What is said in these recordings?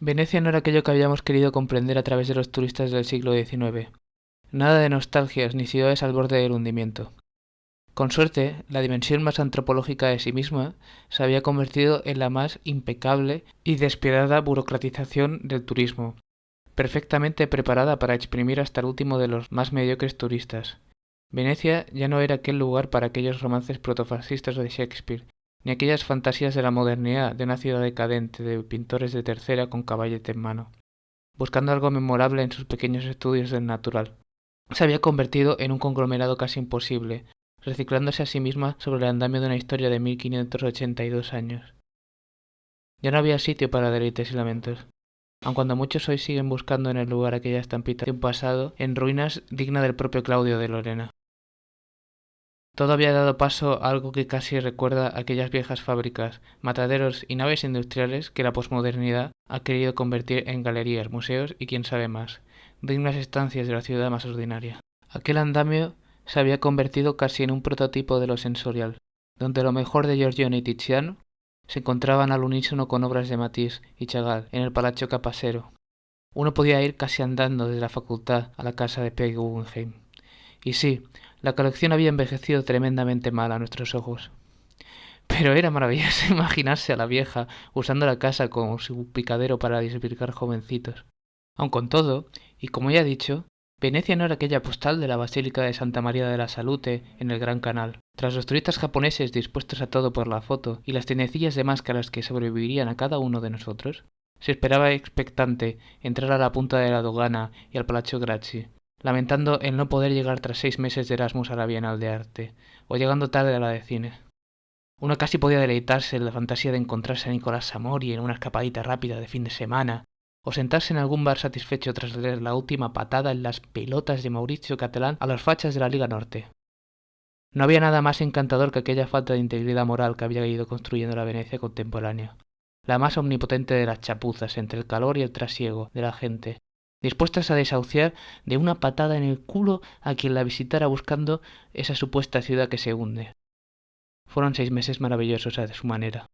Venecia no era aquello que habíamos querido comprender a través de los turistas del siglo XIX. Nada de nostalgias ni ciudades al borde del hundimiento. Con suerte, la dimensión más antropológica de sí misma se había convertido en la más impecable y despiadada burocratización del turismo, perfectamente preparada para exprimir hasta el último de los más mediocres turistas. Venecia ya no era aquel lugar para aquellos romances protofascistas de Shakespeare, ni aquellas fantasías de la modernidad de una ciudad decadente de pintores de tercera con caballete en mano, buscando algo memorable en sus pequeños estudios del natural. Se había convertido en un conglomerado casi imposible, reciclándose a sí misma sobre el andamio de una historia de 1582 años. Ya no había sitio para deleites y lamentos, aun cuando muchos hoy siguen buscando en el lugar aquella estampita de un pasado en ruinas digna del propio Claudio de Lorena. Todo había dado paso a algo que casi recuerda a aquellas viejas fábricas, mataderos y naves industriales que la posmodernidad ha querido convertir en galerías, museos y quién sabe más, dignas estancias de la ciudad más ordinaria. Aquel andamio se había convertido casi en un prototipo de lo sensorial, donde lo mejor de Giorgione y Tiziano se encontraban al unísono con obras de Matisse y Chagall en el Palazzo Capacero. Uno podía ir casi andando desde la facultad a la casa de Peggy Guggenheim. Y sí, la colección había envejecido tremendamente mal a nuestros ojos. Pero era maravilloso imaginarse a la vieja usando la casa como su picadero para desvirgar jovencitos. Aun con todo, y como ya he dicho, Venecia no era aquella postal de la Basílica de Santa María de la Salute en el Gran Canal. Tras los turistas japoneses dispuestos a todo por la foto y las tiendecillas de máscaras que sobrevivirían a cada uno de nosotros, se esperaba expectante entrar a la punta de la Dogana y al Palazzo Grassi, lamentando el no poder llegar tras 6 meses de Erasmus a la Bienal de Arte, o llegando tarde a la de cine. Uno casi podía deleitarse en la fantasía de encontrarse a Nicolás Samori en una escapadita rápida de fin de semana, o sentarse en algún bar satisfecho tras leer la última patada en las pelotas de Mauricio Catalán a los fachas de la Liga Norte. No había nada más encantador que aquella falta de integridad moral que había ido construyendo la Venecia contemporánea, la más omnipotente de las chapuzas entre el calor y el trasiego de la gente, dispuestas a desahuciar de una patada en el culo a quien la visitara buscando esa supuesta ciudad que se hunde. Fueron 6 meses maravillosos a su manera.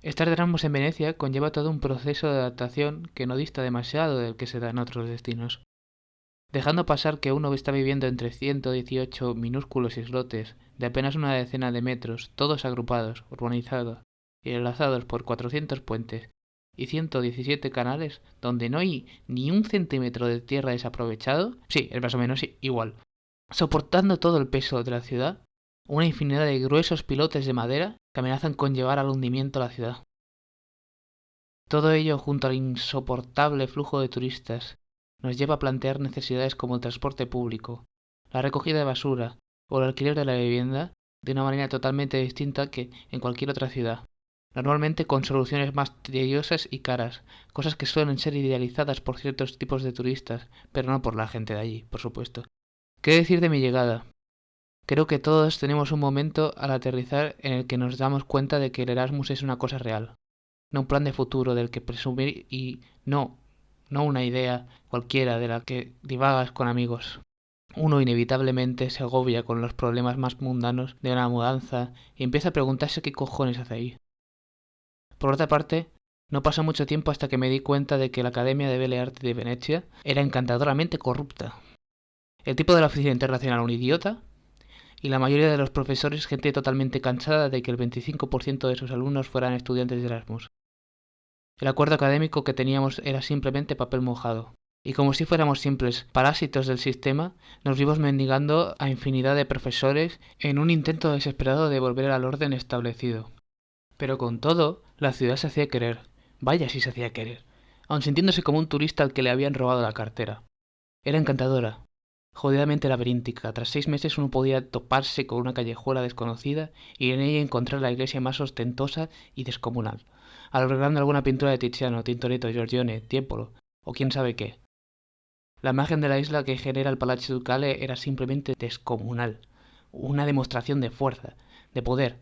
Estar de Erasmus en Venecia conlleva todo un proceso de adaptación que no dista demasiado del que se da en otros destinos. Dejando pasar que uno está viviendo entre 118 minúsculos islotes de apenas una decena de metros, todos agrupados, urbanizados y enlazados por 400 puentes y 117 canales donde no hay ni un centímetro de tierra desaprovechado, sí, es más o menos igual. Soportando todo el peso de la ciudad, una infinidad de gruesos pilotes de madera que amenazan con llevar al hundimiento a la ciudad. Todo ello junto al insoportable flujo de turistas nos lleva a plantear necesidades como el transporte público, la recogida de basura o el alquiler de la vivienda de una manera totalmente distinta que en cualquier otra ciudad, normalmente con soluciones más tediosas y caras, cosas que suelen ser idealizadas por ciertos tipos de turistas, pero no por la gente de allí, por supuesto. ¿Qué decir de mi llegada? Creo que todos tenemos un momento al aterrizar en el que nos damos cuenta de que el Erasmus es una cosa real, no un plan de futuro del que presumir y no una idea cualquiera de la que divagas con amigos. Uno inevitablemente se agobia con los problemas más mundanos de una mudanza y empieza a preguntarse qué cojones hace ahí. Por otra parte, no pasó mucho tiempo hasta que me di cuenta de que la Academia de Belle Artes de Venecia era encantadoramente corrupta. El tipo de la oficina internacional un idiota y la mayoría de los profesores gente totalmente cansada de que el 25% de sus alumnos fueran estudiantes de Erasmus. El acuerdo académico que teníamos era simplemente papel mojado, y como si fuéramos simples parásitos del sistema, nos vimos mendigando a infinidad de profesores en un intento desesperado de volver al orden establecido. Pero con todo, la ciudad se hacía querer, vaya si se hacía querer, aun sintiéndose como un turista al que le habían robado la cartera. Era encantadora, jodidamente laberíntica. Tras 6 meses uno podía toparse con una callejuela desconocida y en ella encontrar la iglesia más ostentosa y descomunal, albergando alguna pintura de Tiziano, Tintoretto, Giorgione, Tiepolo o quién sabe qué. La imagen de la isla que genera el Palazzo Ducale era simplemente descomunal, una demostración de fuerza, de poder,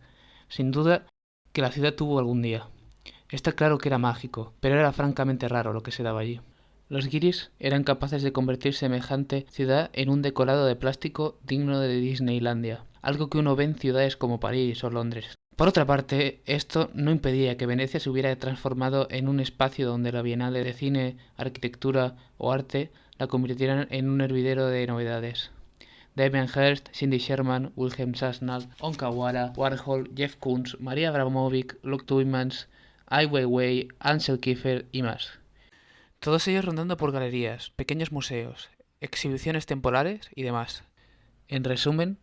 sin duda que la ciudad tuvo algún día. Está claro que era mágico, pero era francamente raro lo que se daba allí. Los guiris eran capaces de convertir semejante ciudad en un decorado de plástico digno de Disneylandia, algo que uno ve en ciudades como París o Londres. Por otra parte, esto no impedía que Venecia se hubiera transformado en un espacio donde la Bienal de cine, arquitectura o arte la convirtieran en un hervidero de novedades. Damien Hirst, Cindy Sherman, Wilhelm Sasnal, Onkawara, Warhol, Jeff Koons, Maria Abramovic, Luke Tuymans, Ai Weiwei, Ansel Kiefer y más. Todos ellos rondando por galerías, pequeños museos, exhibiciones temporales y demás. En resumen,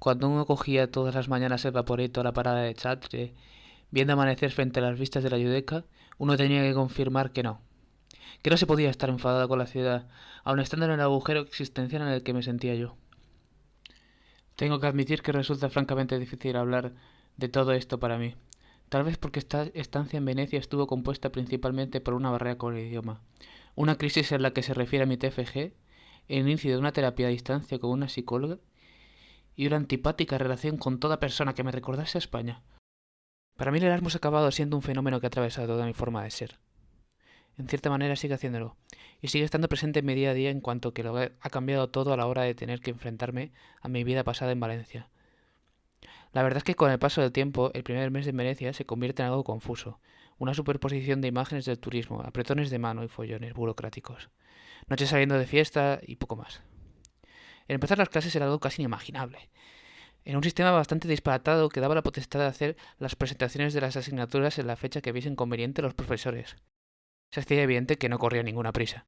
cuando uno cogía todas las mañanas el vaporeto a la parada de Chartres, viendo amanecer frente a las vistas de la Judeca, uno tenía que confirmar que no se podía estar enfadado con la ciudad, aun estando en el agujero existencial en el que me sentía yo. Tengo que admitir que resulta francamente difícil hablar de todo esto para mí. Tal vez porque esta estancia en Venecia estuvo compuesta principalmente por una barrera con el idioma, una crisis en la que se refiere a mi TFG, el inicio de una terapia a distancia con una psicóloga y una antipática relación con toda persona que me recordase a España. Para mí el Erasmus ha acabado siendo un fenómeno que ha atravesado toda mi forma de ser. En cierta manera sigue haciéndolo, y sigue estando presente en mi día a día en cuanto que lo ha cambiado todo a la hora de tener que enfrentarme a mi vida pasada en Valencia. La verdad es que con el paso del tiempo, el primer mes de Venecia se convierte en algo confuso, una superposición de imágenes del turismo, apretones de mano y follones burocráticos, noches saliendo de fiesta y poco más. El empezar las clases era algo casi inimaginable. Era un sistema bastante disparatado que daba la potestad de hacer las presentaciones de las asignaturas en la fecha que viesen conveniente los profesores. Se hacía evidente que no corría ninguna prisa.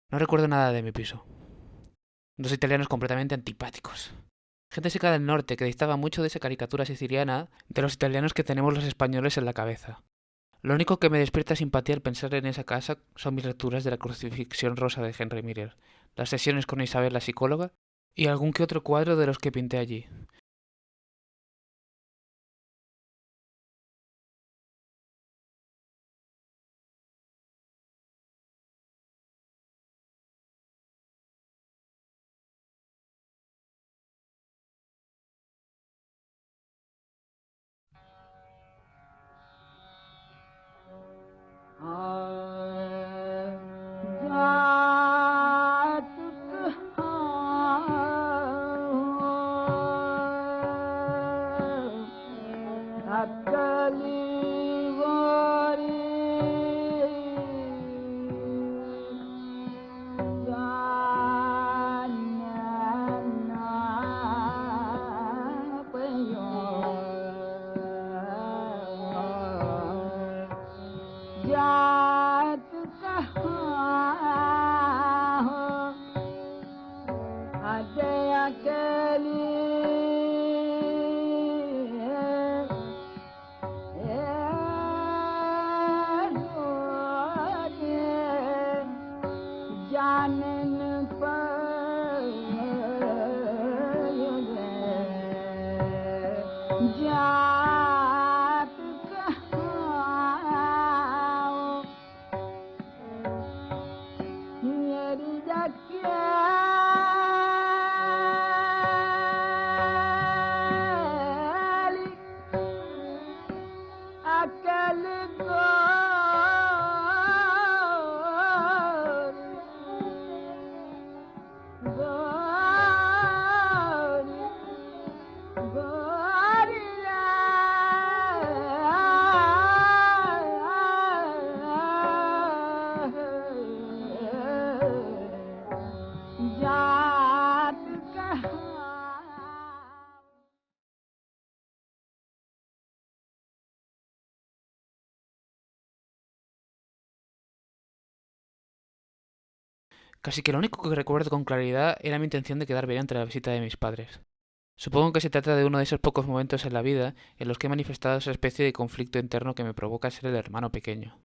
No recuerdo nada de mi piso. Dos italianos completamente antipáticos. Gente seca del norte que distaba mucho de esa caricatura siciliana de los italianos que tenemos los españoles en la cabeza. Lo único que me despierta simpatía al pensar en esa casa son mis lecturas de la crucifixión rosa de Henry Miller, las sesiones con Isabel la psicóloga y algún que otro cuadro de los que pinté allí. Casi que lo único que recuerdo con claridad era mi intención de quedar bien ante la visita de mis padres. Supongo que se trata de uno de esos pocos momentos en la vida en los que he manifestado esa especie de conflicto interno que me provoca ser el hermano pequeño.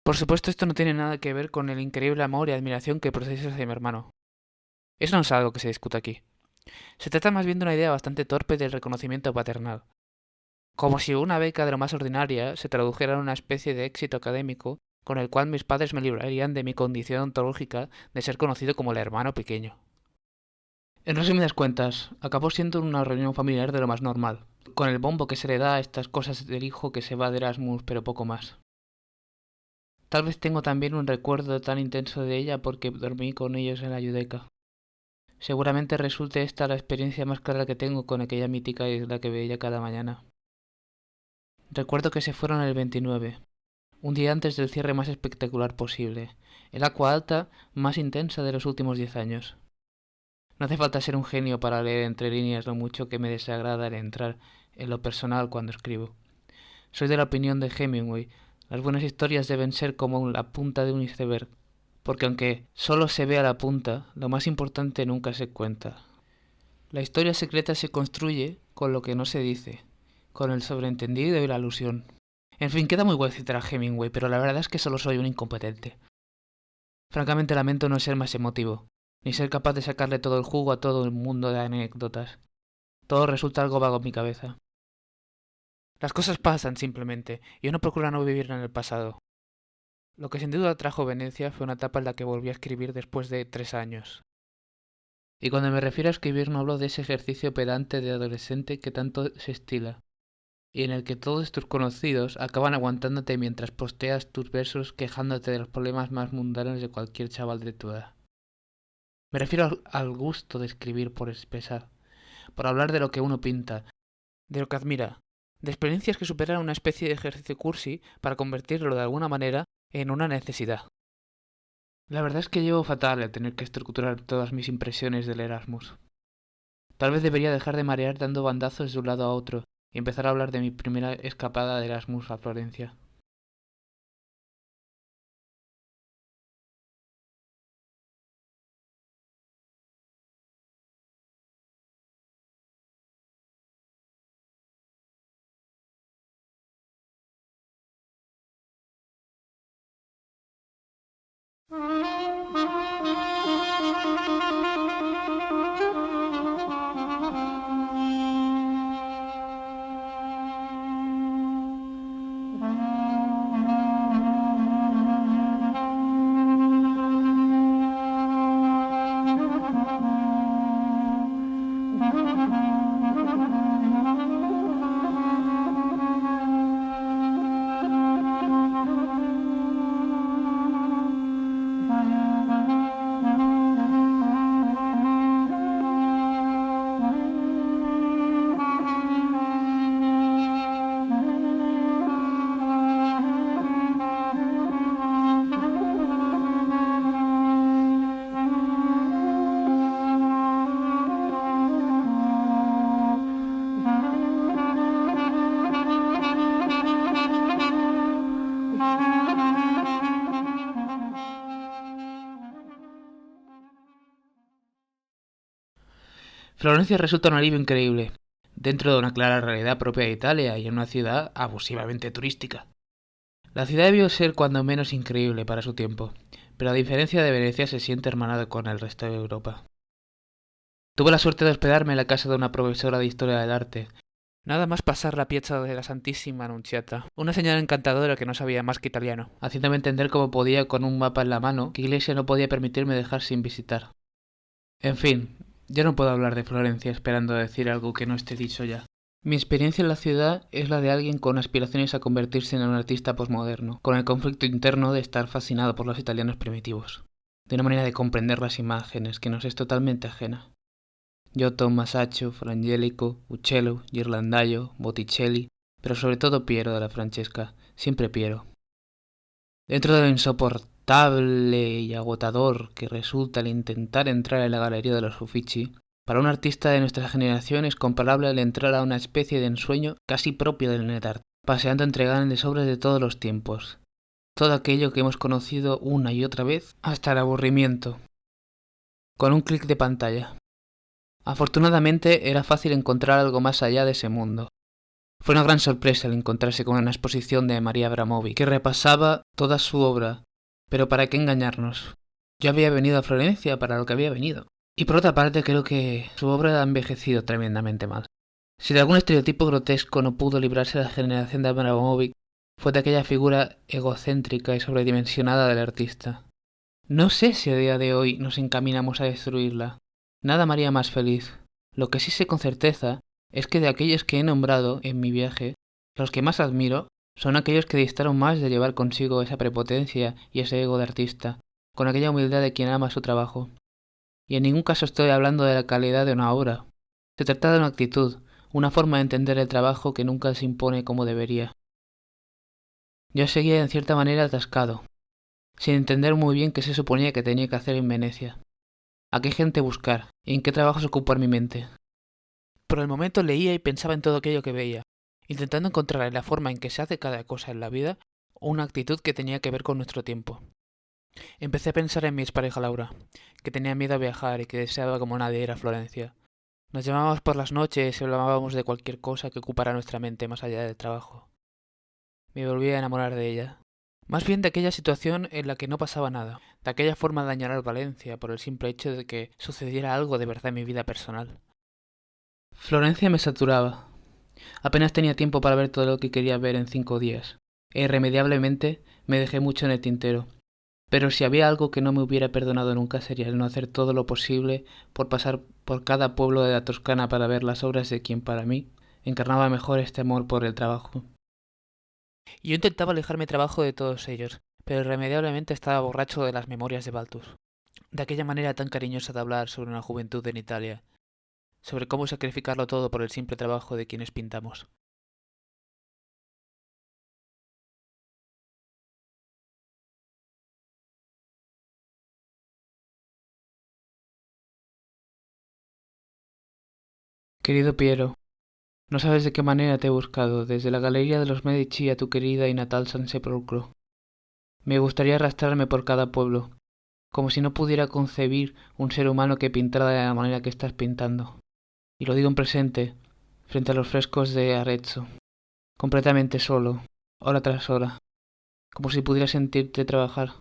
Por supuesto, esto no tiene nada que ver con el increíble amor y admiración que proceso hacia mi hermano. Eso no es algo que se discuta aquí. Se trata más bien de una idea bastante torpe del reconocimiento paternal. Como si una beca de lo más ordinaria se tradujera en una especie de éxito académico con el cual mis padres me librarían de mi condición ontológica de ser conocido como el hermano pequeño. En resumidas cuentas, acabó siendo una reunión familiar de lo más normal, con el bombo que se le da a estas cosas del hijo que se va de Erasmus, pero poco más. Tal vez tengo también un recuerdo tan intenso de ella porque dormí con ellos en la Yudeca. Seguramente resulte esta la experiencia más clara que tengo con aquella mítica isla que veía cada mañana. Recuerdo que se fueron el 29, un día antes del cierre más espectacular posible, el agua alta más intensa de los últimos 10 años. No hace falta ser un genio para leer entre líneas lo mucho que me desagrada el entrar en lo personal cuando escribo. Soy de la opinión de Hemingway, las buenas historias deben ser como la punta de un iceberg, porque aunque solo se vea la punta, lo más importante nunca se cuenta. La historia secreta se construye con lo que no se dice, con el sobreentendido y la alusión. En fin, queda muy guay citar a Hemingway, pero la verdad es que solo soy un incompetente. Francamente lamento no ser más emotivo, ni ser capaz de sacarle todo el jugo a todo el mundo de anécdotas. Todo resulta algo vago en mi cabeza. Las cosas pasan simplemente, y uno procura no vivir en el pasado. Lo que sin duda trajo Venecia fue una etapa en la que volví a escribir después de 3 años. Y cuando me refiero a escribir no hablo de ese ejercicio pedante de adolescente que tanto se estila, y en el que todos tus conocidos acaban aguantándote mientras posteas tus versos quejándote de los problemas más mundanos de cualquier chaval de tu edad. Me refiero al gusto de escribir por expresar, por hablar de lo que uno pinta, de lo que admira, de experiencias que superan una especie de ejercicio cursi para convertirlo de alguna manera en una necesidad. La verdad es que llevo fatal el tener que estructurar todas mis impresiones del Erasmus. Tal vez debería dejar de marear dando bandazos de un lado a otro y empezar a hablar de mi primera escapada de Erasmus a Florencia. Florencia resulta un alivio increíble, dentro de una clara realidad propia de Italia y en una ciudad abusivamente turística. La ciudad debió ser cuando menos increíble para su tiempo, pero a diferencia de Venecia se siente hermanada con el resto de Europa. Tuve la suerte de hospedarme en la casa de una profesora de historia del arte. Nada más pasar la piazza de la Santísima Annunziata, una señora encantadora que no sabía más que italiano, haciéndome entender cómo podía con un mapa en la mano que Iglesia no podía permitirme dejar sin visitar. En fin, yo no puedo hablar de Florencia esperando decir algo que no esté dicho ya. Mi experiencia en la ciudad es la de alguien con aspiraciones a convertirse en un artista posmoderno, con el conflicto interno de estar fascinado por los italianos primitivos, de una manera de comprender las imágenes que nos es totalmente ajena. Giotto, Masaccio, Fra Angelico, Uccello, Ghirlandaio, Botticelli, pero sobre todo Piero de la Francesca, siempre Piero. Dentro de lo insoportable y agotador que resulta el intentar entrar en la galería de los Uffizi, para un artista de nuestra generación es comparable al entrar a una especie de ensueño casi propio del NetArt, paseando entre grandes obras de todos los tiempos. Todo aquello que hemos conocido una y otra vez hasta el aburrimiento, con un clic de pantalla. Afortunadamente era fácil encontrar algo más allá de ese mundo. Fue una gran sorpresa el encontrarse con una exposición de Maria Abramovic que repasaba toda su obra, pero ¿para qué engañarnos? Yo había venido a Florencia para lo que había venido. Y por otra parte creo que su obra ha envejecido tremendamente mal. Si de algún estereotipo grotesco no pudo librarse la generación de Abramovic, fue de aquella figura egocéntrica y sobredimensionada del artista. No sé si a día de hoy nos encaminamos a destruirla. Nada me haría más feliz. Lo que sí sé con certeza es que de aquellos que he nombrado en mi viaje, los que más admiro son aquellos que distaron más de llevar consigo esa prepotencia y ese ego de artista, con aquella humildad de quien ama su trabajo. Y en ningún caso estoy hablando de la calidad de una obra. Se trata de una actitud, una forma de entender el trabajo que nunca se impone como debería. Yo seguía en cierta manera atascado, sin entender muy bien qué se suponía que tenía que hacer en Venecia, a qué gente buscar y en qué trabajos ocupar mi mente. Por el momento leía y pensaba en todo aquello que veía, intentando encontrar en la forma en que se hace cada cosa en la vida una actitud que tenía que ver con nuestro tiempo. Empecé a pensar en mi expareja Laura, que tenía miedo a viajar y que deseaba como nadie ir a Florencia. Nos llamábamos por las noches y hablábamos de cualquier cosa que ocupara nuestra mente más allá del trabajo. Me volví a enamorar de ella. Más bien de aquella situación en la que no pasaba nada, de aquella forma de añorar Valencia por el simple hecho de que sucediera algo de verdad en mi vida personal. Florencia me saturaba. Apenas tenía tiempo para ver todo lo que quería ver en 5 días, e irremediablemente me dejé mucho en el tintero. Pero si había algo que no me hubiera perdonado nunca sería el no hacer todo lo posible por pasar por cada pueblo de la Toscana para ver las obras de quien para mí encarnaba mejor este amor por el trabajo. Y yo intentaba alejarme trabajo de todos ellos, pero irremediablemente estaba borracho de las memorias de Baltus, de aquella manera tan cariñosa de hablar sobre una juventud en Italia, sobre cómo sacrificarlo todo por el simple trabajo de quienes pintamos. Querido Piero, no sabes de qué manera te he buscado, desde la Galería de los Medici a tu querida y natal San Sepolcro. Me gustaría arrastrarme por cada pueblo, como si no pudiera concebir un ser humano que pintara de la manera que estás pintando. Y lo digo en presente, frente a los frescos de Arezzo, completamente solo, hora tras hora, como si pudiera sentirte trabajar.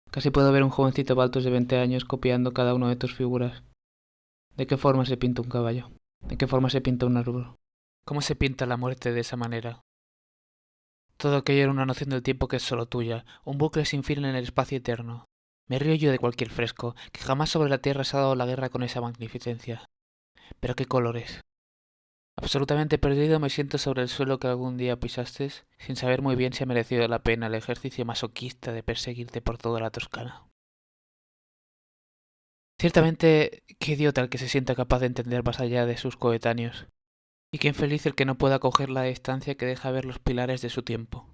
Casi puedo ver un jovencito Baltos de 20 años copiando cada una de tus figuras. ¿De qué forma se pinta un caballo? ¿De qué forma se pinta un árbol? ¿Cómo se pinta la muerte de esa manera? Todo aquello era una noción del tiempo que es solo tuya, un bucle sin fin en el espacio eterno. Me río yo de cualquier fresco, que jamás sobre la tierra se ha dado la guerra con esa magnificencia. Pero qué colores. Absolutamente perdido me siento sobre el suelo que algún día pisaste, sin saber muy bien si ha merecido la pena el ejercicio masoquista de perseguirte por toda la Toscana. Ciertamente, qué idiota el que se sienta capaz de entender más allá de sus coetáneos, y qué infeliz el que no pueda coger la distancia que deja ver los pilares de su tiempo.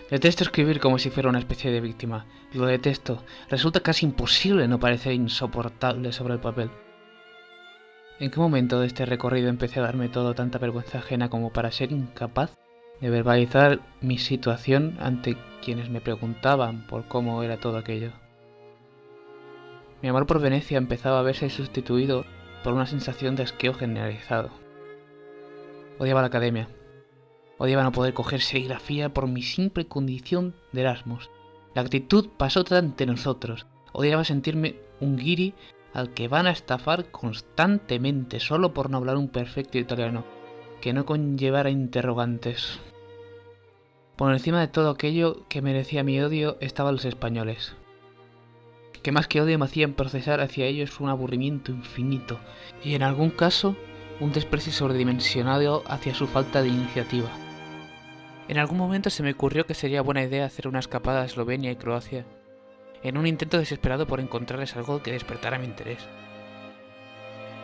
Detesto escribir como si fuera una especie de víctima. Lo detesto. Resulta casi imposible no parecer insoportable sobre el papel. ¿En qué momento de este recorrido empecé a darme todo tanta vergüenza ajena como para ser incapaz de verbalizar mi situación ante quienes me preguntaban por cómo era todo aquello? Mi amor por Venecia empezaba a verse sustituido por una sensación de asqueo generalizado. Odiaba la academia. Odiaba no poder coger serigrafía por mi simple condición de Erasmus. La actitud pasó ante nosotros. Odiaba sentirme un guiri al que van a estafar constantemente solo por no hablar un perfecto italiano, que no conllevara interrogantes. Por encima de todo aquello que merecía mi odio estaban los españoles, que más que odio me hacían procesar hacia ellos un aburrimiento infinito y en algún caso un desprecio sobredimensionado hacia su falta de iniciativa. En algún momento se me ocurrió que sería buena idea hacer una escapada a Eslovenia y Croacia, en un intento desesperado por encontrarles algo que despertara mi interés.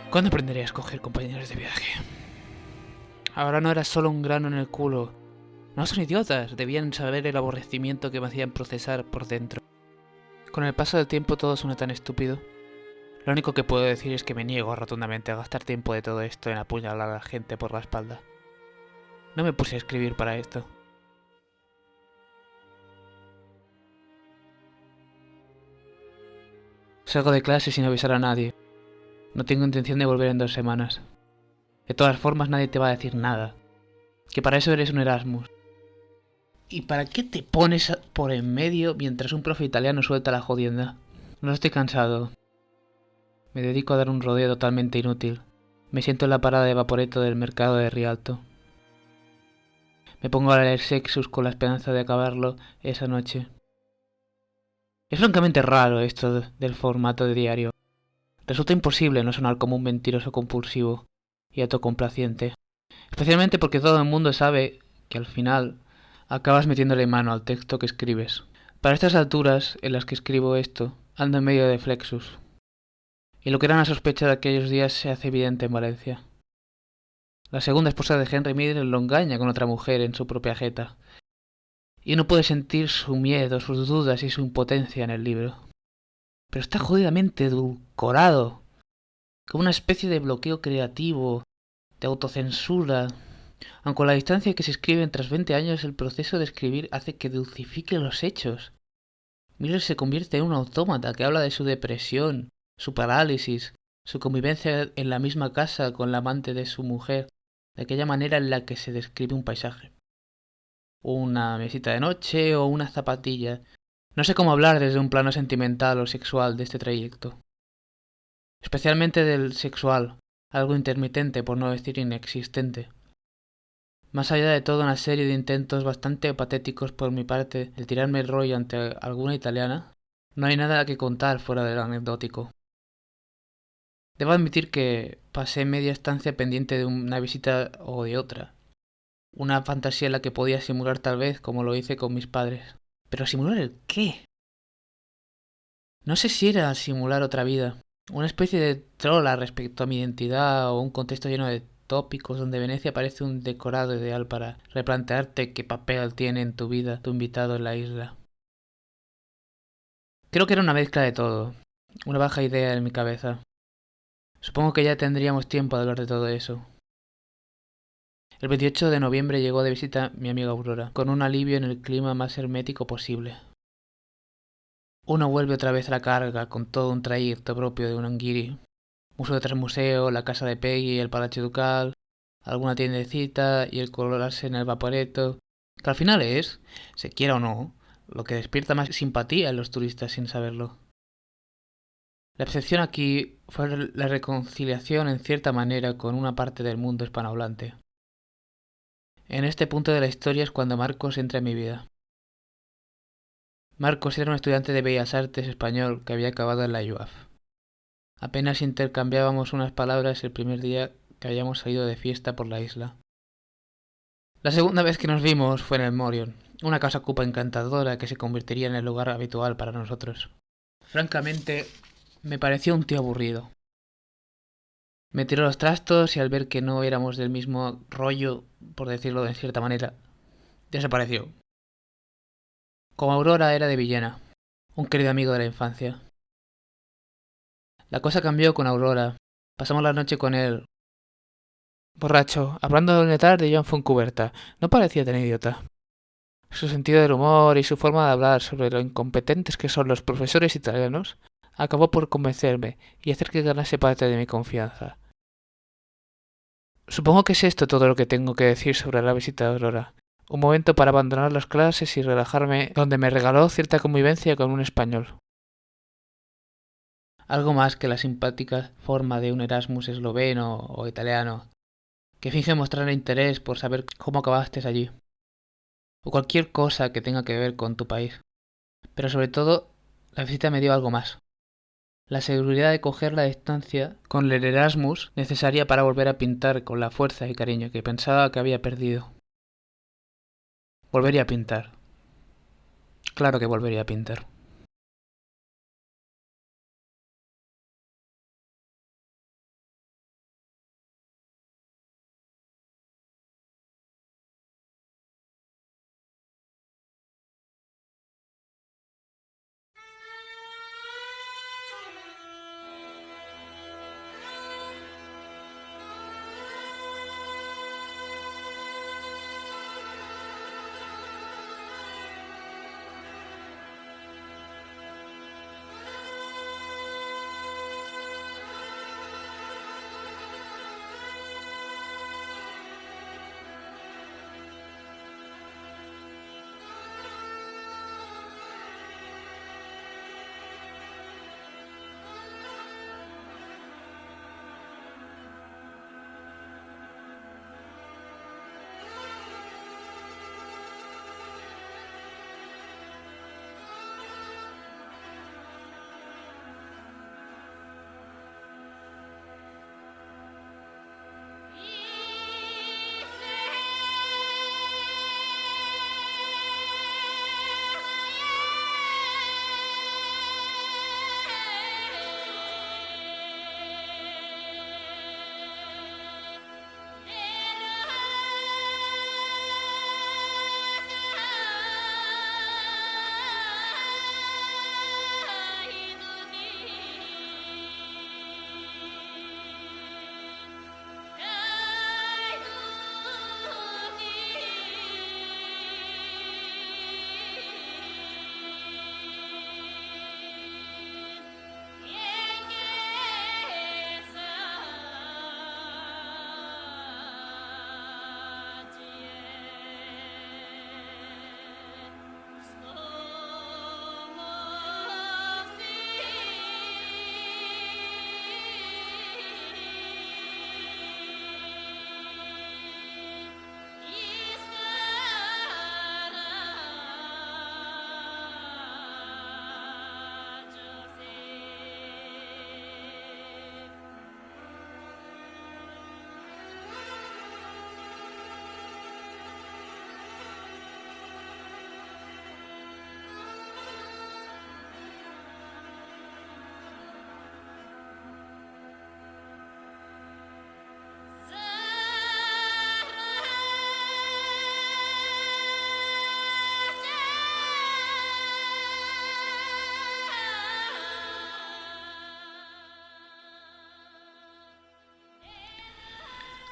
¿Cuándo aprenderé a escoger compañeros de viaje? Ahora no era solo un grano en el culo. No son idiotas, debían saber el aborrecimiento que me hacían procesar por dentro. Con el paso del tiempo todo suena tan estúpido. Lo único que puedo decir es que me niego rotundamente a gastar tiempo de todo esto en apuñalar a la gente por la espalda. No me puse a escribir para esto. Salgo de clase sin avisar a nadie. No tengo intención de volver en 2 semanas. De todas formas nadie te va a decir nada. Que para eso eres un Erasmus. ¿Y para qué te pones por en medio mientras un profe italiano suelta la jodienda? No estoy cansado. Me dedico a dar un rodeo totalmente inútil. Me siento en la parada de Vaporetto del mercado de Rialto. Me pongo a leer Sexus con la esperanza de acabarlo esa noche. Es francamente raro esto del formato de diario. Resulta imposible no sonar como un mentiroso compulsivo y autocomplaciente. Especialmente porque todo el mundo sabe que al final acabas metiéndole mano al texto que escribes. Para estas alturas en las que escribo esto, ando en medio de Flexus. Y lo que era una sospecha de aquellos días se hace evidente en Valencia. La segunda esposa de Henry Miller lo engaña con otra mujer en su propia jeta. Y uno puede sentir su miedo, sus dudas y su impotencia en el libro. Pero está jodidamente edulcorado, como una especie de bloqueo creativo, de autocensura. Aunque con la distancia que se escriben tras 20 años, el proceso de escribir hace que dulcifique los hechos. Miller se convierte en un autómata que habla de su depresión, su parálisis, su convivencia en la misma casa con la amante de su mujer, de aquella manera en la que se describe un paisaje. Una mesita de noche o una zapatilla. No sé cómo hablar desde un plano sentimental o sexual de este trayecto. Especialmente del sexual, algo intermitente por no decir inexistente. Más allá de toda una serie de intentos bastante patéticos por mi parte de tirarme el rollo ante alguna italiana, no hay nada que contar fuera de lo anecdótico. Debo admitir que pasé media estancia pendiente de una visita o de otra. Una fantasía en la que podía simular tal vez como lo hice con mis padres. ¿Pero simular el qué? No sé si era simular otra vida, una especie de trola respecto a mi identidad o un contexto lleno de tópicos donde Venecia parece un decorado ideal para replantearte qué papel tiene en tu vida tu invitado en la isla. Creo que era una mezcla de todo, una baja idea en mi cabeza. Supongo que ya tendríamos tiempo de hablar de todo eso. El 28 de noviembre llegó de visita mi amiga Aurora, con un alivio en el clima más hermético posible. Uno vuelve otra vez a la carga con todo un trayecto propio de un anguiri. Museo tras museo, la casa de Peggy, el Palacio Ducal, alguna tiendecita y el colorarse en el Vaporetto, que al final es, se quiera o no, lo que despierta más simpatía en los turistas sin saberlo. La excepción aquí fue la reconciliación en cierta manera con una parte del mundo hispanohablante. En este punto de la historia es cuando Marcos entra en mi vida. Marcos era un estudiante de Bellas Artes español que había acabado en la UAF. Apenas intercambiábamos unas palabras el primer día que habíamos salido de fiesta por la isla. La segunda vez que nos vimos fue en el Morion, una casa ocupa encantadora que se convertiría en el lugar habitual para nosotros. Francamente, me pareció un tío aburrido. Me tiró los trastos y al ver que no éramos del mismo rollo, por decirlo de cierta manera, desapareció. Como Aurora era de Villena, un querido amigo de la infancia. La cosa cambió con Aurora. Pasamos la noche con él, borracho, hablando de tarde y John Foncuberta. No parecía tan idiota. Su sentido del humor y su forma de hablar sobre lo incompetentes que son los profesores italianos acabó por convencerme y hacer que ganase parte de mi confianza. Supongo que es esto todo lo que tengo que decir sobre la visita de Aurora. Un momento para abandonar las clases y relajarme, donde me regaló cierta convivencia con un español. Algo más que la simpática forma de un Erasmus esloveno o italiano, que finge mostrar interés por saber cómo acabaste allí, o cualquier cosa que tenga que ver con tu país. Pero sobre todo, la visita me dio algo más. La seguridad de coger la distancia con el Erasmus necesaria para volver a pintar con la fuerza y cariño que pensaba que había perdido. Volvería a pintar. Claro que volvería a pintar.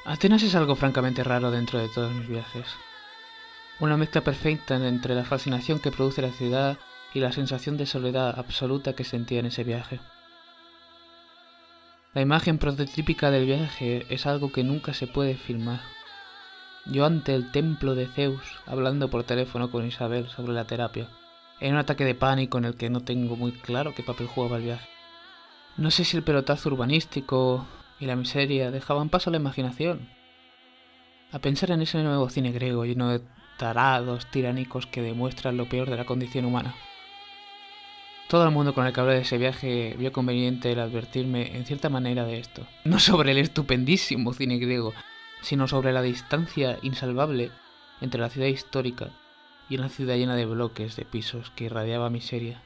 Atenas es algo francamente raro dentro de todos mis viajes. Una mezcla perfecta entre la fascinación que produce la ciudad y la sensación de soledad absoluta que sentía en ese viaje. La imagen prototípica del viaje es algo que nunca se puede filmar. Yo ante el templo de Zeus, hablando por teléfono con Isabel sobre la terapia, en un ataque de pánico en el que no tengo muy claro qué papel jugaba el viaje. No sé si el pelotazo urbanístico y la miseria dejaban paso a la imaginación, a pensar en ese nuevo cine griego lleno de tarados tiránicos que demuestran lo peor de la condición humana. Todo el mundo con el que hablé de ese viaje vio conveniente el advertirme en cierta manera de esto. No sobre el estupendísimo cine griego, sino sobre la distancia insalvable entre la ciudad histórica y una ciudad llena de bloques de pisos que irradiaba miseria.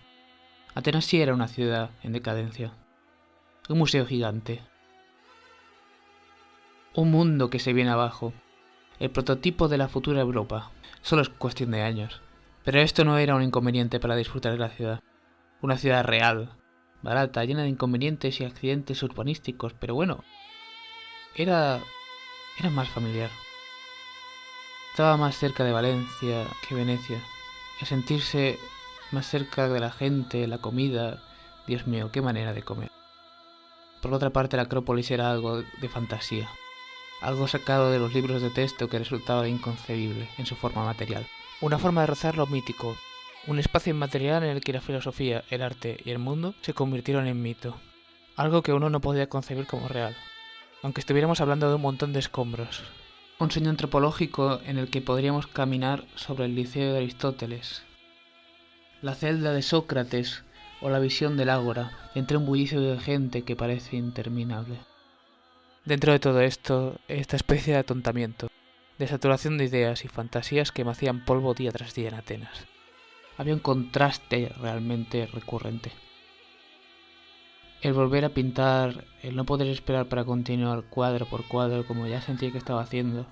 Atenas sí era una ciudad en decadencia. Un museo gigante. Un mundo que se viene abajo. El prototipo de la futura Europa. Solo es cuestión de años. Pero esto no era un inconveniente para disfrutar de la ciudad. Una ciudad real, barata, llena de inconvenientes y accidentes urbanísticos, pero bueno, era más familiar. Estaba más cerca de Valencia que Venecia. Y sentirse más cerca de la gente, la comida. Dios mío, qué manera de comer. Por otra parte, la Acrópolis era algo de fantasía. Algo sacado de los libros de texto que resultaba inconcebible en su forma material. Una forma de rozar lo mítico. Un espacio inmaterial en el que la filosofía, el arte y el mundo se convirtieron en mito. Algo que uno no podía concebir como real. Aunque estuviéramos hablando de un montón de escombros. Un sueño antropológico en el que podríamos caminar sobre el Liceo de Aristóteles, la celda de Sócrates o la visión del Ágora, entre un bullicio de gente que parece interminable. Dentro de todo esto, esta especie de atontamiento, de saturación de ideas y fantasías que me hacían polvo día tras día en Atenas. Había un contraste realmente recurrente. El volver a pintar, el no poder esperar para continuar cuadro por cuadro como ya sentía que estaba haciendo.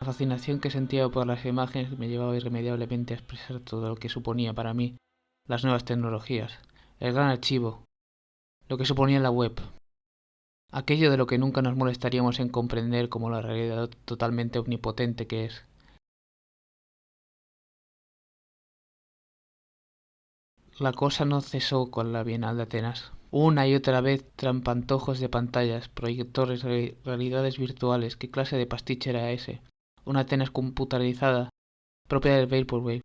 La fascinación que sentía por las imágenes me llevaba irremediablemente a expresar todo lo que suponía para mí las nuevas tecnologías, el gran archivo, lo que suponía la web, aquello de lo que nunca nos molestaríamos en comprender como la realidad totalmente omnipotente que es. La cosa no cesó con la Bienal de Atenas. Una y otra vez trampantojos de pantallas, proyectores, realidades virtuales. ¿Qué clase de pastiche era ese? Una Atenas computarizada, propia del Vaporwave.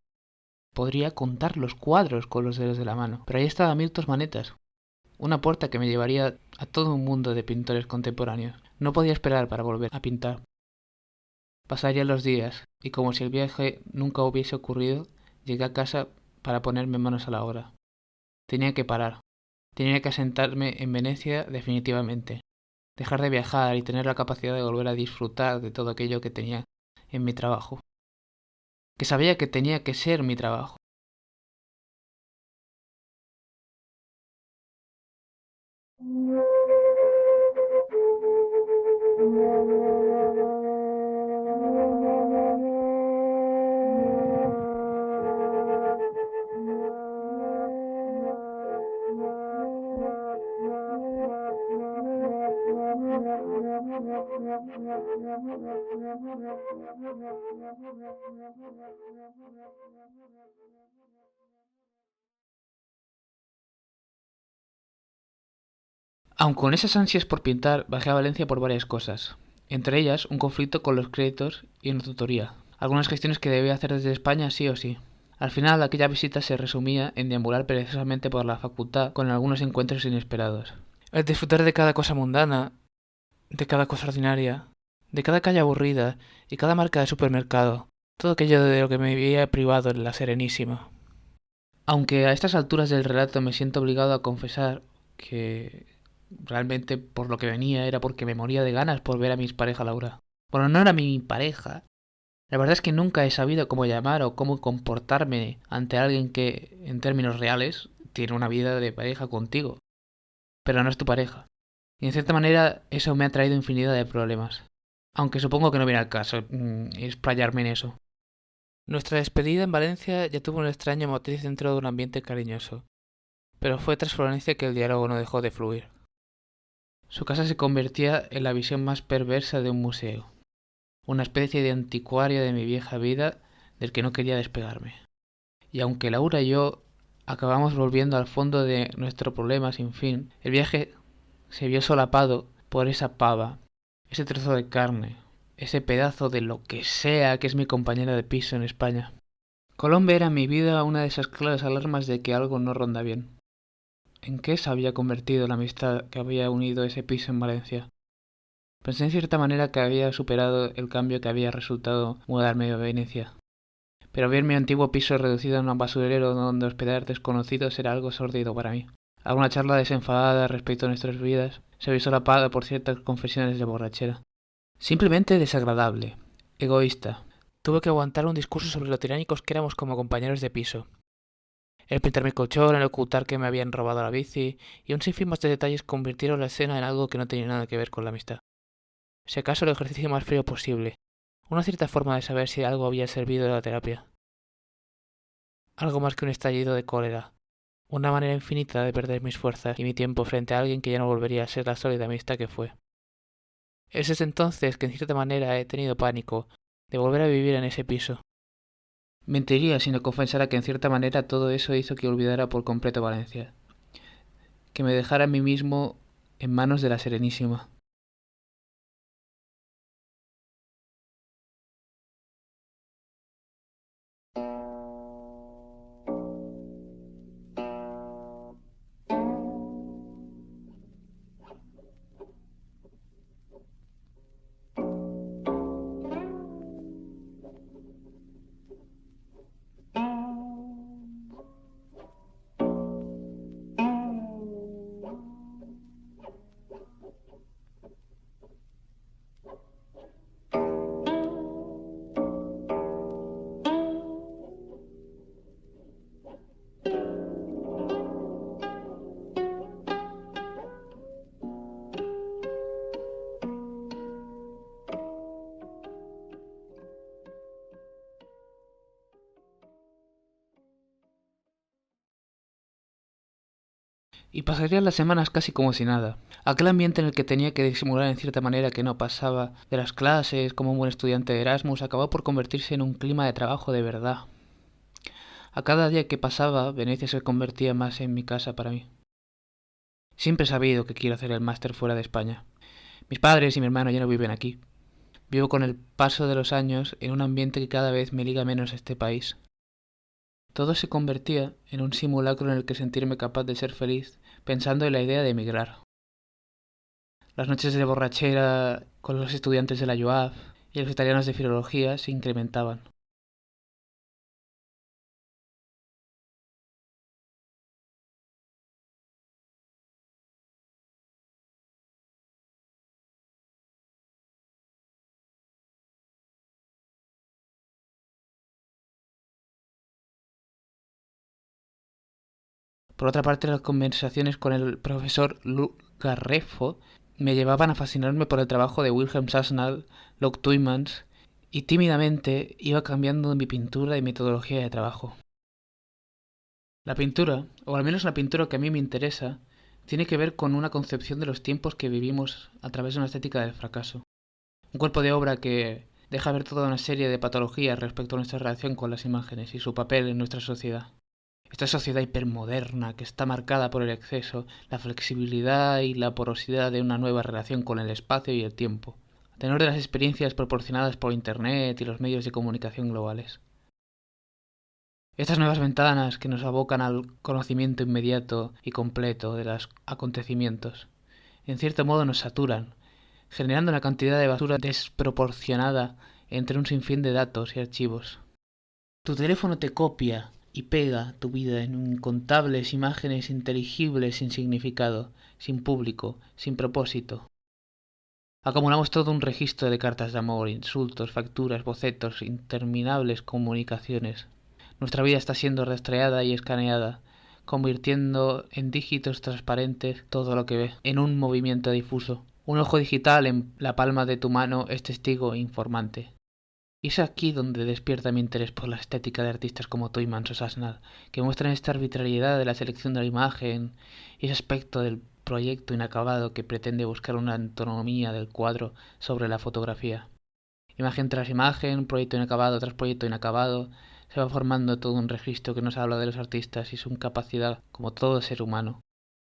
Podría contar los cuadros con los dedos de la mano, pero ahí estaba Milton Manetas. Una puerta que me llevaría a todo un mundo de pintores contemporáneos. No podía esperar para volver a pintar. Pasarían los días, y como si el viaje nunca hubiese ocurrido, llegué a casa para ponerme manos a la obra. Tenía que parar. Tenía que asentarme en Venecia definitivamente. Dejar de viajar y tener la capacidad de volver a disfrutar de todo aquello que tenía en mi trabajo. Que sabía que tenía que ser mi trabajo. Aun con esas ansias por pintar, bajé a Valencia por varias cosas. Entre ellas, un conflicto con los créditos y una tutoría. Algunas gestiones que debía hacer desde España sí o sí. Al final, aquella visita se resumía en deambular perezosamente por la facultad con algunos encuentros inesperados. El disfrutar de cada cosa mundana, de cada cosa ordinaria, de cada calle aburrida y cada marca de supermercado. Todo aquello de lo que me había privado en la Serenísima. Aunque a estas alturas del relato me siento obligado a confesar que realmente por lo que venía era porque me moría de ganas por ver a mi pareja Laura. Bueno, no era mi pareja. La verdad es que nunca he sabido cómo llamar o cómo comportarme ante alguien que, en términos reales, tiene una vida de pareja contigo. Pero no es tu pareja. Y en cierta manera eso me ha traído infinidad de problemas. Aunque supongo que no viene al caso explayarme en eso. Nuestra despedida en Valencia ya tuvo un extraño motriz dentro de un ambiente cariñoso. Pero fue tras Florencia que el diálogo no dejó de fluir. Su casa se convertía en la visión más perversa de un museo, una especie de anticuario de mi vieja vida del que no quería despegarme. Y aunque Laura y yo acabamos volviendo al fondo de nuestro problema sin fin, el viaje se vio solapado por esa pava, ese trozo de carne, ese pedazo de lo que sea que es mi compañera de piso en España. Colombia era en mi vida una de esas claras alarmas de que algo no ronda bien. ¿En qué se había convertido la amistad que había unido ese piso en Valencia? Pensé en cierta manera que había superado el cambio que había resultado mudarme a Venecia. Pero ver mi antiguo piso reducido a un basurero donde hospedar desconocidos era algo sórdido para mí. Alguna charla desenfadada respecto a nuestras vidas se vio solapada por ciertas confesiones de borrachera. Simplemente desagradable, egoísta. Tuve que aguantar un discurso sobre lo tiránicos que éramos como compañeros de piso. El pintar mi colchón, el ocultar que me habían robado la bici y un sinfín más de detalles convirtieron la escena en algo que no tenía nada que ver con la amistad. Si acaso el ejercicio más frío posible, una cierta forma de saber si algo había servido de la terapia. algo más que un estallido de cólera, una manera infinita de perder mis fuerzas y mi tiempo frente a alguien que ya no volvería a ser la sólida amistad que fue. Es desde entonces que en cierta manera he tenido pánico de volver a vivir en ese piso. Mentiría si no confesara que en cierta manera todo eso hizo que olvidara por completo Valencia, que me dejara a mí mismo en manos de la Serenísima. Y pasaría las semanas casi como si nada. Aquel ambiente en el que tenía que disimular en cierta manera que no pasaba de las clases como un buen estudiante de Erasmus acabó por convertirse en un clima de trabajo de verdad. A cada día que pasaba, Venecia se convertía más en mi casa para mí. Siempre he sabido que quiero hacer el máster fuera de España. Mis padres y mi hermano ya no viven aquí. Vivo con el paso de los años en un ambiente que cada vez me liga menos a este país. Todo se convertía en un simulacro en el que sentirme capaz de ser feliz pensando en la idea de emigrar. Las noches de borrachera con los estudiantes de la UAF y los italianos de filología se incrementaban. Por otra parte, las conversaciones con el profesor Luca Reffo me llevaban a fascinarme por el trabajo de Wilhelm Sasnal, Locke Tuymans, y tímidamente iba cambiando mi pintura y metodología de trabajo. La pintura, o al menos la pintura que a mí me interesa, tiene que ver con una concepción de los tiempos que vivimos a través de una estética del fracaso. Un cuerpo de obra que deja ver toda una serie de patologías respecto a nuestra relación con las imágenes y su papel en nuestra sociedad. Esta sociedad hipermoderna que está marcada por el exceso, la flexibilidad y la porosidad de una nueva relación con el espacio y el tiempo, a tenor de las experiencias proporcionadas por Internet y los medios de comunicación globales. Estas nuevas ventanas que nos abocan al conocimiento inmediato y completo de los acontecimientos, en cierto modo nos saturan, generando una cantidad de basura desproporcionada entre un sinfín de datos y archivos. Tu teléfono te copia y pega tu vida en incontables imágenes inteligibles sin significado, sin público, sin propósito. Acumulamos todo un registro de cartas de amor, insultos, facturas, bocetos, interminables comunicaciones. Nuestra vida está siendo rastreada y escaneada, convirtiendo en dígitos transparentes todo lo que ve, en un movimiento difuso. Un ojo digital en la palma de tu mano es testigo e informante. Y es aquí donde despierta mi interés por la estética de artistas como Tuymans o Sasnal, que muestran esta arbitrariedad de la selección de la imagen y ese aspecto del proyecto inacabado que pretende buscar una antonomía del cuadro sobre la fotografía. Imagen tras imagen, proyecto inacabado tras proyecto inacabado, se va formando todo un registro que nos habla de los artistas y su capacidad, como todo ser humano,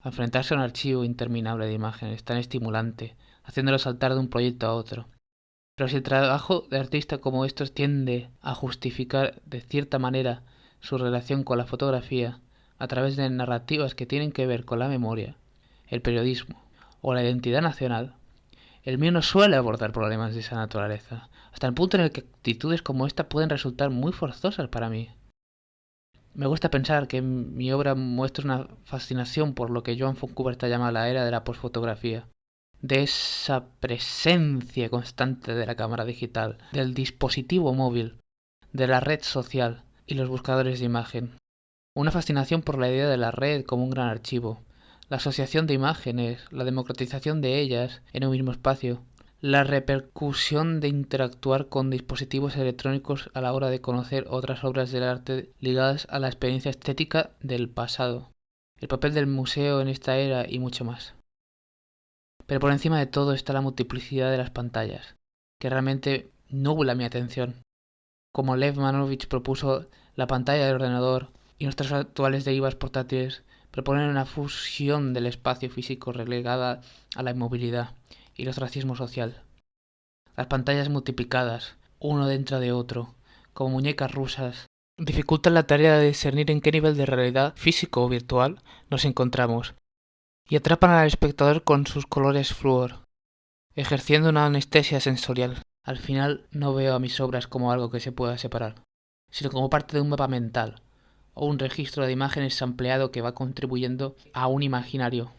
a enfrentarse a un archivo interminable de imágenes tan estimulante, haciéndolo saltar de un proyecto a otro. Pero si el trabajo de artista como estos tiende a justificar de cierta manera su relación con la fotografía a través de narrativas que tienen que ver con la memoria, el periodismo o la identidad nacional, el mío no suele abordar problemas de esa naturaleza, hasta el punto en el que actitudes como esta pueden resultar muy forzosas para mí. Me gusta pensar que mi obra muestra una fascinación por lo que Joan Fontcuberta llama la era de la posfotografía, de esa presencia constante de la cámara digital, del dispositivo móvil, de la red social y los buscadores de imagen. Una fascinación por la idea de la red como un gran archivo, la asociación de imágenes, la democratización de ellas en un mismo espacio, la repercusión de interactuar con dispositivos electrónicos a la hora de conocer otras obras del arte ligadas a la experiencia estética del pasado, el papel del museo en esta era y mucho más. Pero por encima de todo está la multiplicidad de las pantallas, que realmente nubla mi atención. Como Lev Manovich propuso, la pantalla del ordenador y nuestras actuales derivas portátiles proponen una fusión del espacio físico relegada a la inmovilidad y el ostracismo social. Las pantallas multiplicadas, uno dentro de otro, como muñecas rusas, dificultan la tarea de discernir en qué nivel de realidad físico o virtual nos encontramos y atrapan al espectador con sus colores flúor, ejerciendo una anestesia sensorial. Al final no veo a mis obras como algo que se pueda separar, sino como parte de un mapa mental o un registro de imágenes sampleado que va contribuyendo a un imaginario.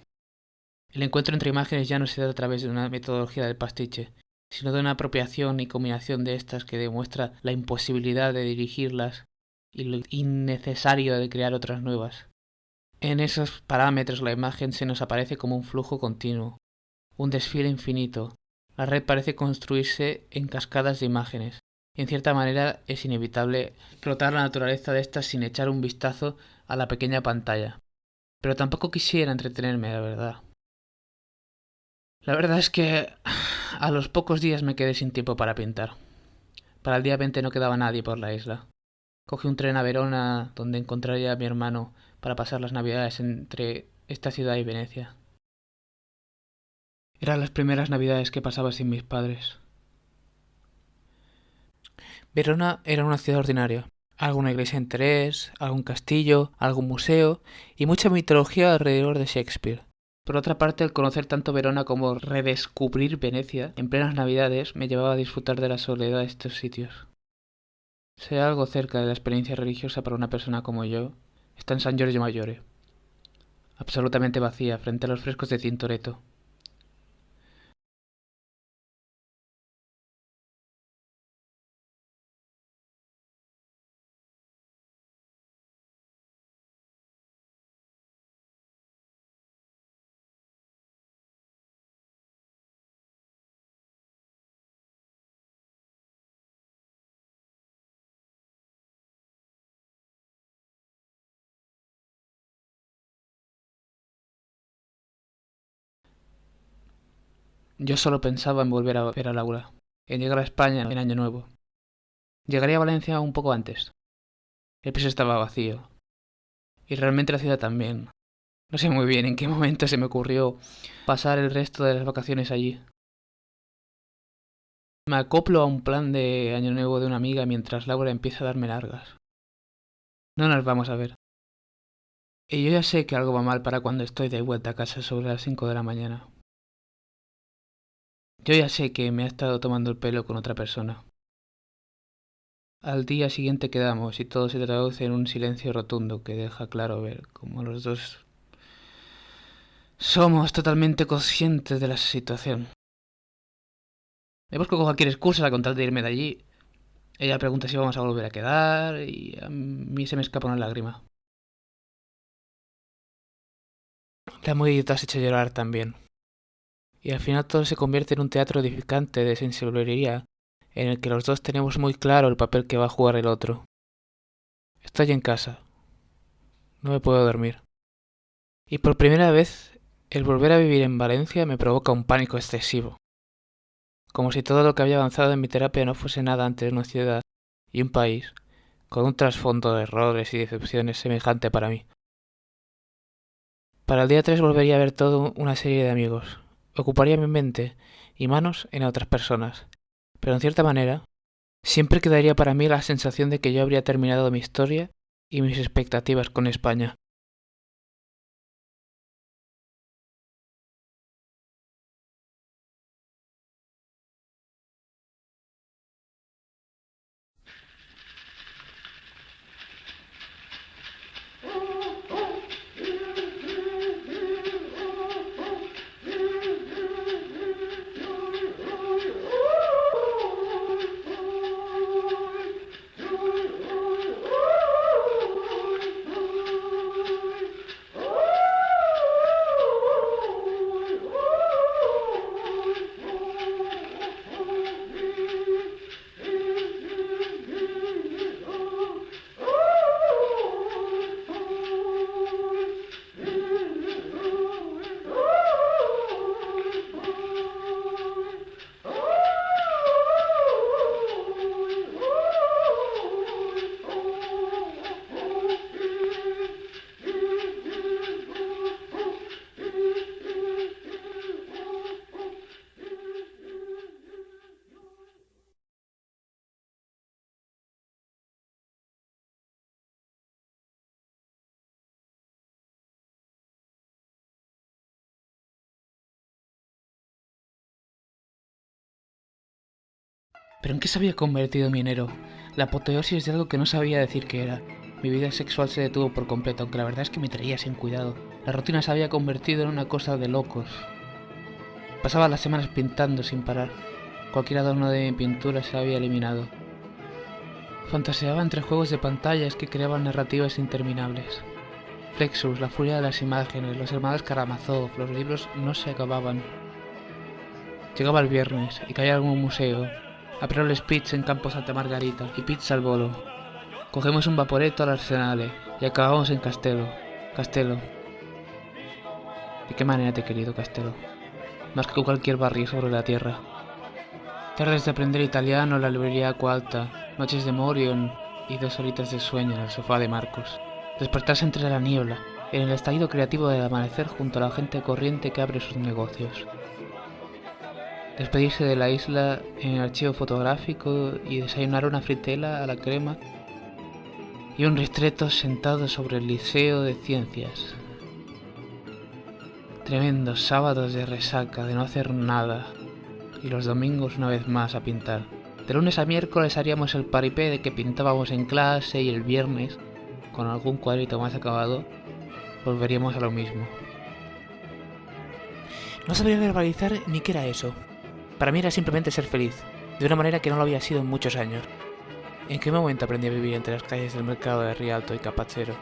El encuentro entre imágenes ya no se da a través de una metodología del pastiche, sino de una apropiación y combinación de estas que demuestra la imposibilidad de dirigirlas y lo innecesario de crear otras nuevas. En esos parámetros la imagen se nos aparece como un flujo continuo, un desfile infinito. La red parece construirse en cascadas de imágenes, y en cierta manera es inevitable explotar la naturaleza de estas sin echar un vistazo a la pequeña pantalla. Pero tampoco quisiera entretenerme, la verdad. La verdad es que a los pocos días me quedé sin tiempo para pintar. Para el día 20 no quedaba nadie por la isla. Cogí un tren a Verona, donde encontraría a mi hermano para pasar las navidades entre esta ciudad y Venecia. Eran las primeras navidades que pasaba sin mis padres. Verona era una ciudad ordinaria. Alguna iglesia de interés, algún castillo, algún museo y mucha mitología alrededor de Shakespeare. Por otra parte, el conocer tanto Verona como redescubrir Venecia en plenas navidades me llevaba a disfrutar de la soledad de estos sitios. Sea algo cerca de la experiencia religiosa para una persona como yo, está en San Giorgio Maggiore, absolutamente vacía frente a los frescos de Tintoretto. Yo solo pensaba en volver a ver a Laura, en llegar a España en Año Nuevo. Llegaría a Valencia un poco antes. El piso estaba vacío. Y realmente la ciudad también. No sé muy bien en qué momento se me ocurrió pasar el resto de las vacaciones allí. Me acoplo a un plan de Año Nuevo de una amiga mientras Laura empieza a darme largas. No nos vamos a ver. Y yo ya sé que algo va mal para cuando estoy de vuelta a casa sobre las 5 de la mañana. Yo ya sé que me ha estado tomando el pelo con otra persona. Al día siguiente quedamos y todo se traduce en un silencio rotundo que deja claro ver cómo los dos somos totalmente conscientes de la situación. Me busco cualquier excusa con tal de irme de allí. Ella pregunta si vamos a volver a quedar y a mí se me escapa una lágrima. La amiguita se echa a llorar también. Y al final todo se convierte en un teatro edificante de sensiblería en el que los dos tenemos muy claro el papel que va a jugar el otro. Estoy en casa. No me puedo dormir. Y por primera vez, el volver a vivir en Valencia me provoca un pánico excesivo. Como si todo lo que había avanzado en mi terapia no fuese nada ante una ciudad y un país con un trasfondo de errores y decepciones semejante para mí. Para el día 3 volvería a ver toda una serie de amigos. Ocuparía mi mente y manos en otras personas. Pero en cierta manera, siempre quedaría para mí la sensación de que yo habría terminado mi historia y mis expectativas con España. ¿Pero en qué se había convertido mi enero? La apoteosis de algo que no sabía decir que era. Mi vida sexual se detuvo por completo, aunque la verdad es que me traía sin cuidado. La rutina se había convertido en una cosa de locos. Pasaba las semanas pintando sin parar. Cualquier adorno de mi pintura se había eliminado. Fantaseaba entre juegos de pantallas que creaban narrativas interminables. Flexus, la furia de las imágenes, los hermanos Karamazov, los libros no se acababan. Llegaba el viernes y caía a algún museo. Aperol Spritz en Campo Santa Margarita y pizza al volo. Cogemos un vaporetto al Arsenale y acabamos en Castello. Castello. ¿De qué manera te he querido, Castello? Más que cualquier barrio sobre la tierra. Tardes de aprender italiano en la librería Acqua Alta, noches de Morion y 2 horitas de sueño en el sofá de Marcos. Despertarse entre la niebla, en el estallido creativo del amanecer junto a la gente corriente que abre sus negocios. Despedirse de la isla en el archivo fotográfico y desayunar una fritela a la crema y un ristretto sentado sobre el Liceo de Ciencias. Tremendos sábados de resaca, de no hacer nada, y los domingos una vez más a pintar. De lunes a miércoles haríamos el paripé de que pintábamos en clase y el viernes, con algún cuadrito más acabado, volveríamos a lo mismo. No sabía verbalizar ni qué era eso. Para mí era simplemente ser feliz, de una manera que no lo había sido en muchos años. ¿En qué momento aprendí a vivir entre las calles del mercado de Rialto y Capachero?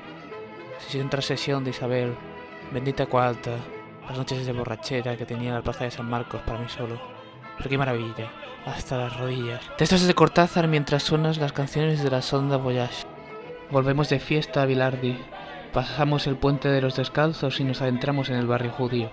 Sesión tras sesión de Isabel, bendita Acqua Alta, las noches de borrachera que tenía en la plaza de San Marcos para mí solo. Pero qué maravilla, hasta las rodillas. Textos de Cortázar mientras suenan las canciones de la Sonda Voyage. Volvemos de fiesta a Vilardi, pasamos el puente de los descalzos y nos adentramos en el barrio judío.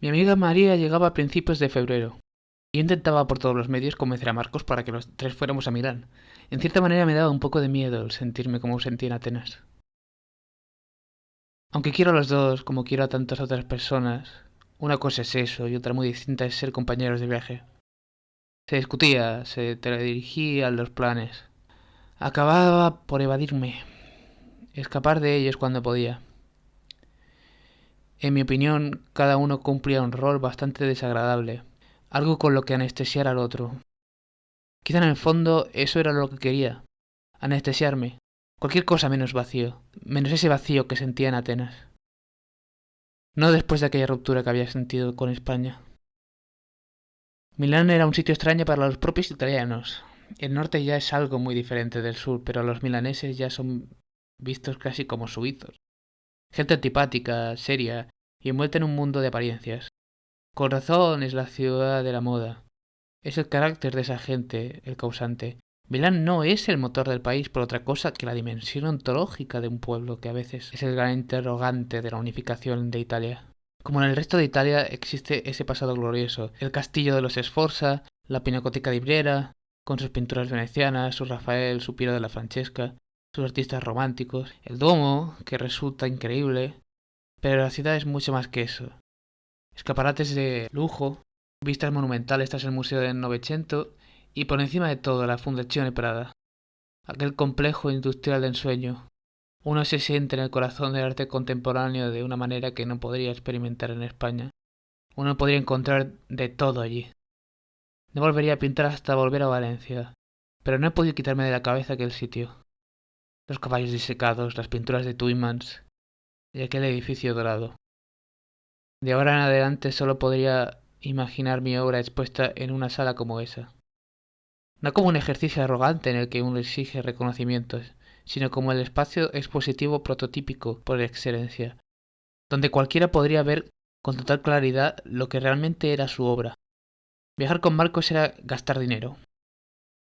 Mi amiga María llegaba a principios de febrero. Yo intentaba por todos los medios convencer a Marcos para que los 3 fuéramos a Milán. En cierta manera me daba un poco de miedo el sentirme como sentí en Atenas. Aunque quiero a los dos, como quiero a tantas otras personas, una cosa es eso y otra muy distinta es ser compañeros de viaje. Se discutía, se teledirigían los planes. Acababa por evadirme, escapar de ellos cuando podía. En mi opinión, cada uno cumplía un rol bastante desagradable, algo con lo que anestesiar al otro. Quizá en el fondo eso era lo que quería, anestesiarme, cualquier cosa menos vacío, menos ese vacío que sentía en Atenas. No después de aquella ruptura que había sentido con España. Milán era un sitio extraño para los propios italianos. El norte ya es algo muy diferente del sur, pero los milaneses ya son vistos casi como suizos. Gente antipática, seria y envuelta en un mundo de apariencias. Con razón es la ciudad de la moda. Es el carácter de esa gente el causante. Milán no es el motor del país por otra cosa que la dimensión ontológica de un pueblo que a veces es el gran interrogante de la unificación de Italia. Como en el resto de Italia existe ese pasado glorioso, el castillo de los Sforza, la Pinacoteca di Brera, con sus pinturas venecianas, su Rafael, su Piero de la Francesca, sus artistas románticos, el Duomo, que resulta increíble, Pero la ciudad es mucho más que eso. Escaparates de lujo, vistas monumentales tras el Museo del Novecento y por encima de todo la Fundazione Prada. Aquel complejo industrial de ensueño. Uno se siente en el corazón del arte contemporáneo de una manera que no podría experimentar en España. Uno podría encontrar de todo allí. No volvería a pintar hasta volver a Valencia, pero no he podido quitarme de la cabeza aquel sitio. Los caballos disecados, las pinturas de Tuymans y aquel edificio dorado. De ahora en adelante solo podría imaginar mi obra expuesta en una sala como esa. No como un ejercicio arrogante en el que uno exige reconocimientos, sino como el espacio expositivo prototípico por excelencia, donde cualquiera podría ver con total claridad lo que realmente era su obra. Viajar con Marcos era gastar dinero.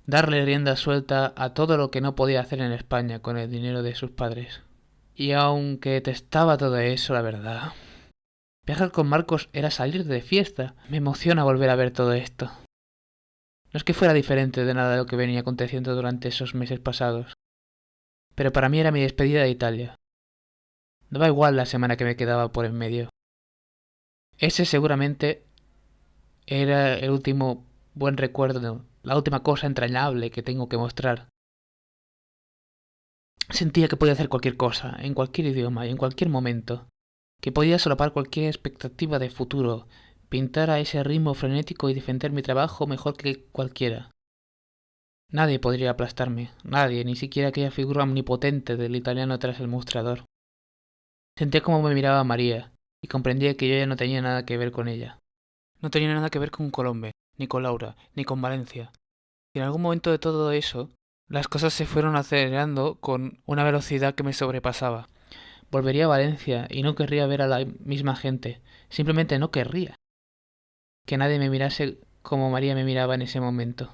Darle rienda suelta a todo lo que no podía hacer en España con el dinero de sus padres. Y aunque detestaba todo eso, la verdad, viajar con Marcos era salir de fiesta. Me emociona volver a ver todo esto. No es que fuera diferente de nada de lo que venía aconteciendo durante esos meses pasados, pero para mí era mi despedida de Italia. Daba igual la semana que me quedaba por en medio. Ese seguramente era el último buen recuerdo, la última cosa entrañable que tengo que mostrar. Sentía que podía hacer cualquier cosa, en cualquier idioma y en cualquier momento, que podía solapar cualquier expectativa de futuro, pintar a ese ritmo frenético y defender mi trabajo mejor que cualquiera. Nadie podría aplastarme, nadie, ni siquiera aquella figura omnipotente del italiano tras el mostrador. Sentía como me miraba María, y comprendía que yo ya no tenía nada que ver con ella. No tenía nada que ver con Colombe, ni con Laura, ni con Valencia. Y en algún momento de todo eso, las cosas se fueron acelerando con una velocidad que me sobrepasaba. Volvería a Valencia y no querría ver a la misma gente. Simplemente no querría que nadie me mirase como María me miraba en ese momento.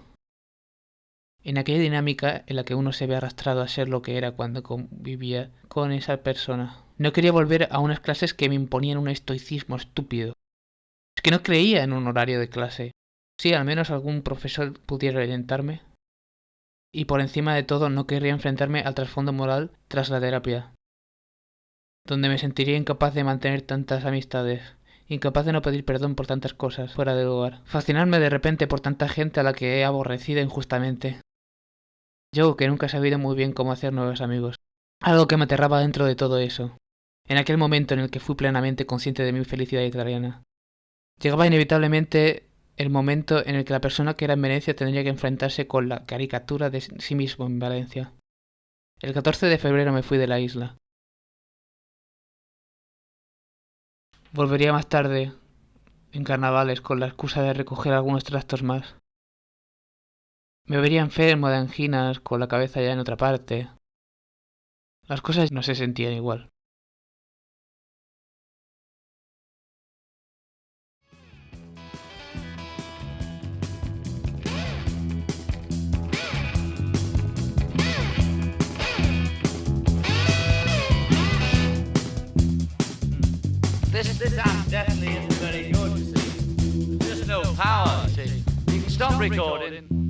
En aquella dinámica en la que uno se ve arrastrado a ser lo que era cuando convivía con esa persona. No quería volver a unas clases que me imponían un estoicismo estúpido. Es que no creía en un horario de clase. Sí, al menos algún profesor pudiera orientarme. Y por encima de todo no querría enfrentarme al trasfondo moral tras la terapia, donde me sentiría incapaz de mantener tantas amistades, incapaz de no pedir perdón por tantas cosas fuera de lugar, fascinarme de repente por tanta gente a la que he aborrecido injustamente. Yo, que nunca he sabido muy bien cómo hacer nuevos amigos. Algo que me aterraba dentro de todo eso, en aquel momento en el que fui plenamente consciente de mi felicidad italiana. Llegaba inevitablemente el momento en el que la persona que era en Venecia tendría que enfrentarse con la caricatura de sí mismo en Valencia. El 14 de febrero me fui de la isla. Volvería más tarde, en carnavales, con la excusa de recoger algunos trastos más. Me vería enfermo de anginas, con la cabeza ya en otra parte. Las cosas no se sentían igual. This app definitely isn't very good, you see. There's just no power, you see. You can stop recording.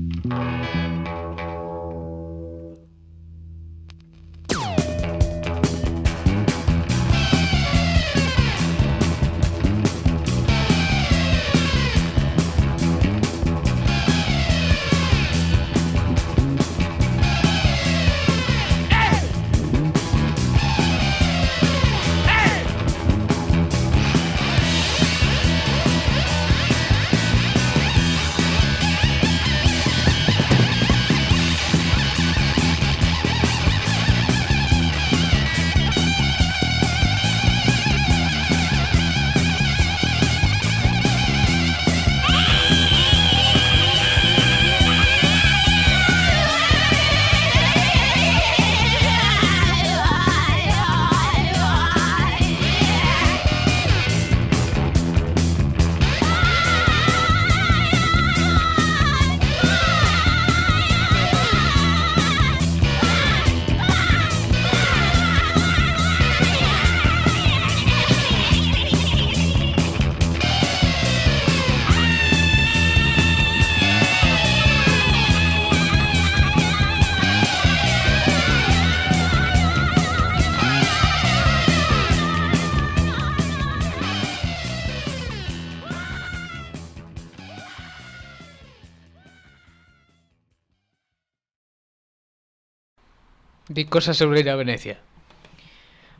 Di cosas sobre ir a Venecia.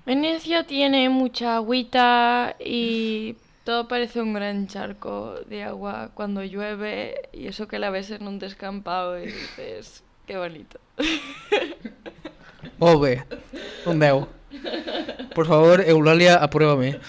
Venecia tiene mucha agüita y todo parece un gran charco de agua cuando llueve y eso que la ves en un descampado y dices, qué bonito. Molt bé, un 10. Por favor, Eulàlia, apruébame.